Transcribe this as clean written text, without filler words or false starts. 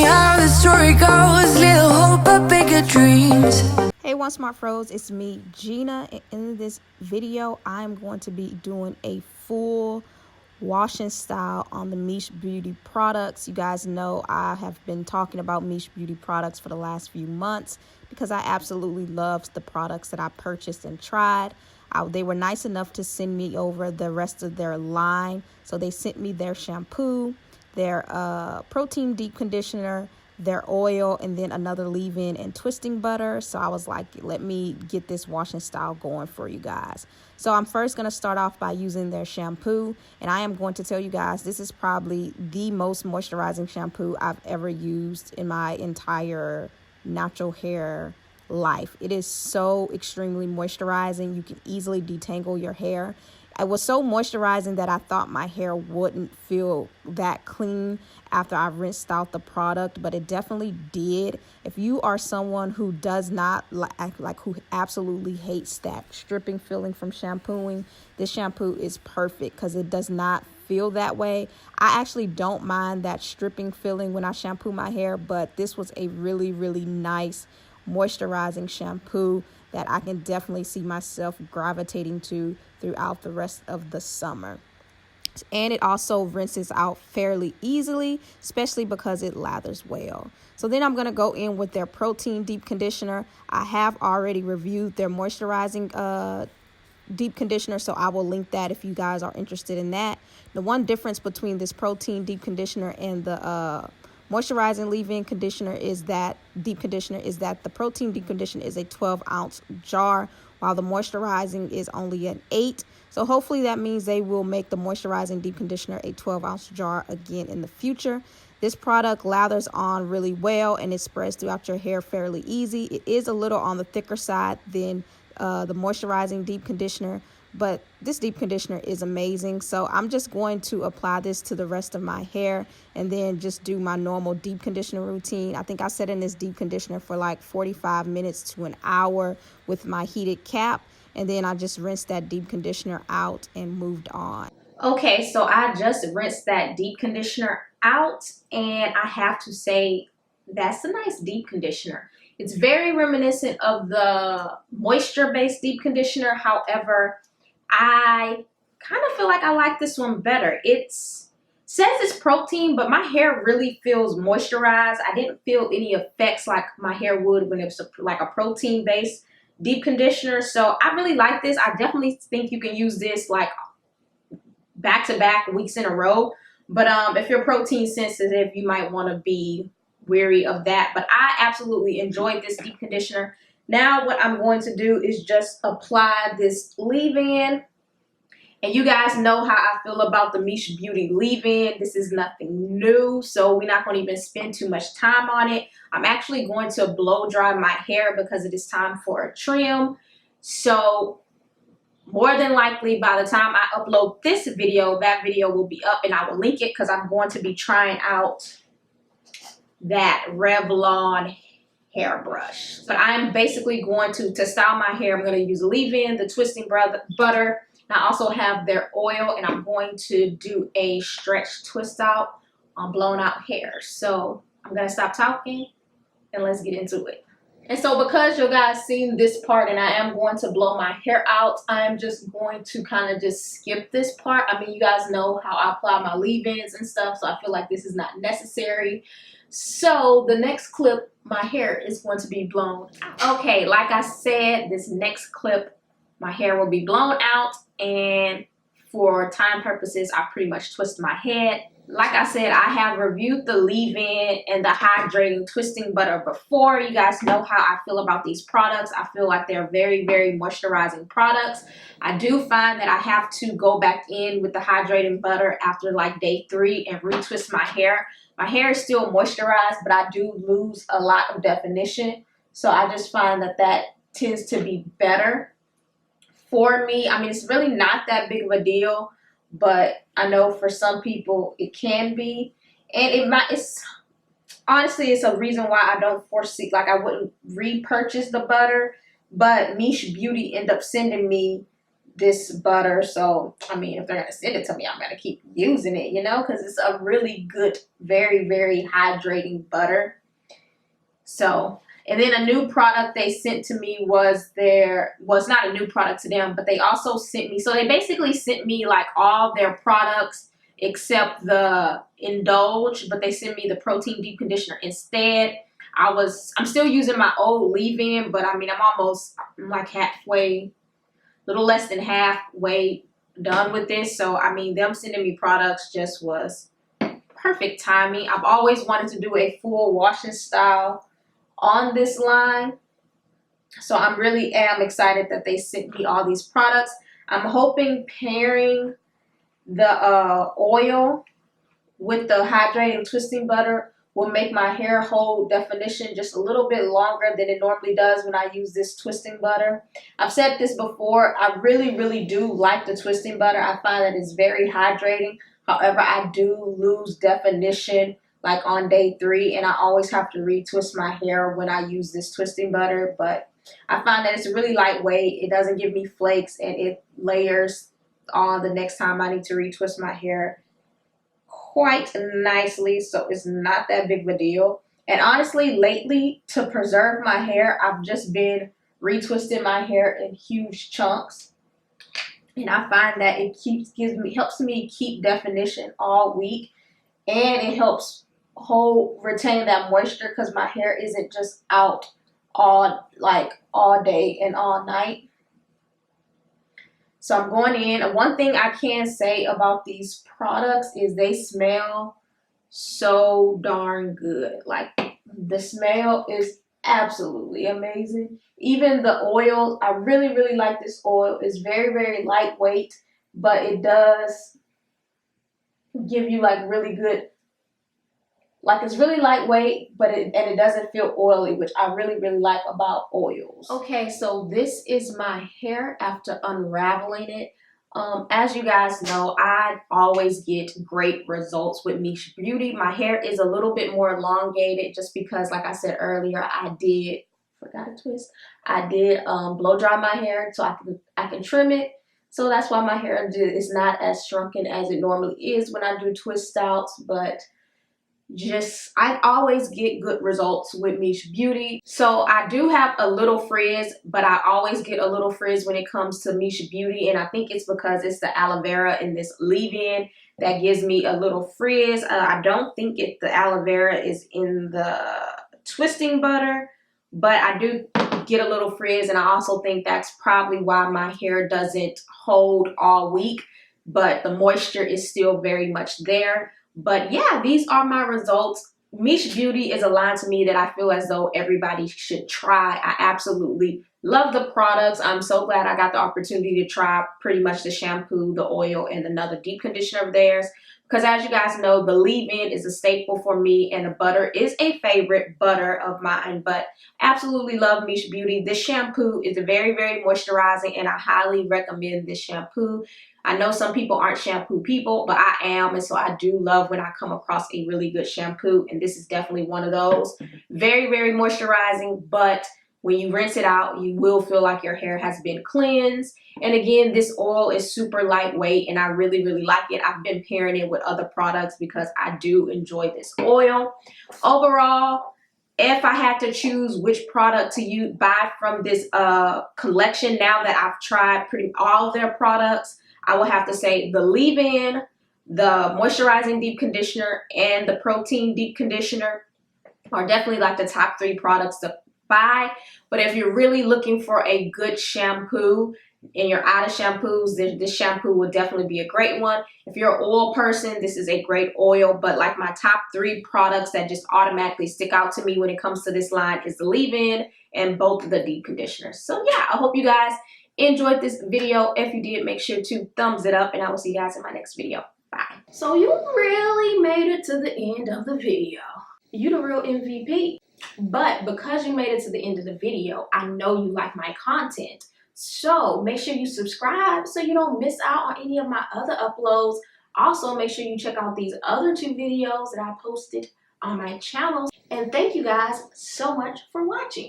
me how the story goes. Little hope but bigger dreams. Hey ONESMARTFROs, it's me, Gina, and in this video I'm going to be doing a full washing style on the MICHE Beauty products. You guys know I have been talking about MICHE Beauty products for the last few months because I absolutely loved the products that I purchased and tried. They were nice enough to send me over the rest of their line. So they sent me their shampoo, their protein deep conditioner, their oil, and then another leave-in and twisting butter. So I was like, let me get this washing style going for you guys. So I'm first going to start off by using their shampoo, and I am going to tell you guys this is probably the most moisturizing shampoo I've ever used in my entire natural hair life. It is so extremely moisturizing. You can easily detangle your hair. It was so moisturizing that I thought my hair wouldn't feel that clean after I rinsed out the product, but it definitely did. If you are someone who does not who absolutely hates that stripping feeling from shampooing, this shampoo is perfect because it does not feel that way. I actually don't mind that stripping feeling when I shampoo my hair, but this was a really, really nice moisturizing shampoo that I can definitely see myself gravitating to throughout the rest of the summer. And it also rinses out fairly easily, especially because it lathers well. So then I'm going to go in with their protein deep conditioner. I have already reviewed their moisturizing deep conditioner, so I will link that if you guys are interested in that. The one difference between this protein deep conditioner and the moisturizing leave-in conditioner is that the protein deep conditioner is a 12-ounce jar, while the moisturizing is only an 8. So hopefully that means they will make the moisturizing deep conditioner a 12-ounce jar again in the future. This product lathers on really well and it spreads throughout your hair fairly easy. It is a little on the thicker side than the moisturizing deep conditioner, but this deep conditioner is amazing. So I'm just going to apply this to the rest of my hair and then just do my normal deep conditioner routine. I think I set in this deep conditioner for like 45 minutes to an hour with my heated cap, and then I just rinsed that deep conditioner out and moved on. Okay, so I just rinsed that deep conditioner out, and I have to say that's a nice deep conditioner. It's very reminiscent of the moisture-based deep conditioner. However, I kind of feel like I like this one better. It says it's protein, but my hair really feels moisturized. I didn't feel any effects like my hair would when it was like a protein-based deep conditioner. So I really like this. I definitely think you can use this like back-to-back weeks in a row. But if you're protein sensitive, you might want to be wary of that. But I absolutely enjoyed this deep conditioner. Now what I'm going to do is just apply this leave-in. And you guys know how I feel about the MICHE Beauty leave-in. This is nothing new, so we're not going to even spend too much time on it. I'm actually going to blow dry my hair because it is time for a trim. So more than likely by the time I upload this video, that video will be up and I will link it because I'm going to be trying out that Revlon hairbrush. But I'm basically going to style my hair, I'm going to use leave-in, the twisting butter. And I also have their oil, and I'm going to do a stretch twist out on blown out hair. So I'm going to stop talking and let's get into it. And so because you guys seen this part and I am going to blow my hair out, I'm just going to kind of just skip this part. I mean, you guys know how I apply my leave-ins and stuff, so I feel like this is not necessary. So the next clip, my hair is going to be blown out. Okay, like I said, this next clip, my hair will be blown out, and for time purposes, I pretty much twist my head. Like I said, I have reviewed the leave-in and the hydrating twisting butter before. You guys know how I feel about these products. I feel like they're very, very moisturizing products. I do find that I have to go back in with the hydrating butter after like day 3 and retwist my hair. My hair is still moisturized, but I do lose a lot of definition. So I just find that that tends to be better for me. I mean, it's really not that big of a deal, but I know for some people it can be. And it's honestly, it's a reason why I don't foresee, like I wouldn't repurchase the butter, but MICHE Beauty ended up sending me this butter. So, I mean, if they're going to send it to me, I'm going to keep using it, you know, because it's a really good, very, very hydrating butter. So, and then a new product they sent to me was it's not a new product to them, but they also sent me, so they basically sent me like all their products except the Indulge, but they sent me the protein deep conditioner instead. I'm still using my old leave-in, but I mean, I'm like halfway, little less than halfway done with this. So, I mean, them sending me products just was perfect timing. I've always wanted to do a full washing style on this line, so I really am excited that they sent me all these products. I'm hoping pairing the oil with the hydrating twisting butter will make my hair hold definition just a little bit longer than it normally does when I use this twisting butter. I've said this before, I really do like the twisting butter. I find that it's very hydrating. However, I do lose definition like on day 3, and I always have to retwist my hair when I use this twisting butter. But I find that it's really lightweight, it doesn't give me flakes, and it layers on the next time I need to retwist my hair quite nicely, so it's not that big of a deal. And honestly, lately, to preserve my hair, I've just been retwisting my hair in huge chunks, and I find that it helps me keep definition all week, and it helps retain that moisture because my hair isn't just out all day and all night. So I'm going in. One thing I can say about these products is they smell so darn good. Like, the smell is absolutely amazing. Even the oil, I really like this oil. It's very lightweight, but it does give you like really good, like it's really lightweight, but it doesn't feel oily, which I really like about oils. Okay, so this is my hair after unraveling it. As you guys know, I always get great results with MICHE Beauty. My hair is a little bit more elongated just because, like I said earlier, I did blow dry my hair so I can trim it. So that's why my hair is not as shrunken as it normally is when I do twist outs, but I always get good results with MICHE Beauty. So I do have a little frizz, but I always get a little frizz when it comes to MICHE Beauty, and I think it's because it's the aloe vera in this leave-in that gives me a little frizz. I don't think the aloe vera is in the twisting butter, but I do get a little frizz, and I also think that's probably why my hair doesn't hold all week, but the moisture is still very much there. But yeah, these are my results. MICHE Beauty is a line to me that I feel as though everybody should try. I absolutely love the products. I'm so glad I got the opportunity to try pretty much the shampoo, the oil, and another deep conditioner of theirs. Because as you guys know, the leave-in is a staple for me, and the butter is a favorite butter of mine. But absolutely love MICHE Beauty. This shampoo is very moisturizing, and I highly recommend this shampoo. I know some people aren't shampoo people, but I am, and so I do love when I come across a really good shampoo, and this is definitely one of those. Very moisturizing, but when you rinse it out, you will feel like your hair has been cleansed. And again, this oil is super lightweight, and I really like it. I've been pairing it with other products because I do enjoy this oil. Overall, if I had to choose which product to buy from this collection, now that I've tried all of their products, I will have to say the leave-in, the moisturizing deep conditioner, and the protein deep conditioner are definitely like the top 3 products to buy. But if you're really looking for a good shampoo and you're out of shampoos, this shampoo would definitely be a great one. If you're an oil person, this is a great oil. But like my top 3 products that just automatically stick out to me when it comes to this line is the leave-in and both of the deep conditioners. So yeah, I hope you guys enjoyed this video. If you did, make sure to thumbs it up, and I will see you guys in my next video. Bye. So you really made it to the end of the video. You the real MVP. But because you made it to the end of the video, I know you like my content. So make sure you subscribe so you don't miss out on any of my other uploads. Also, make sure you check out these other 2 videos that I posted on my channel. And thank you guys so much for watching.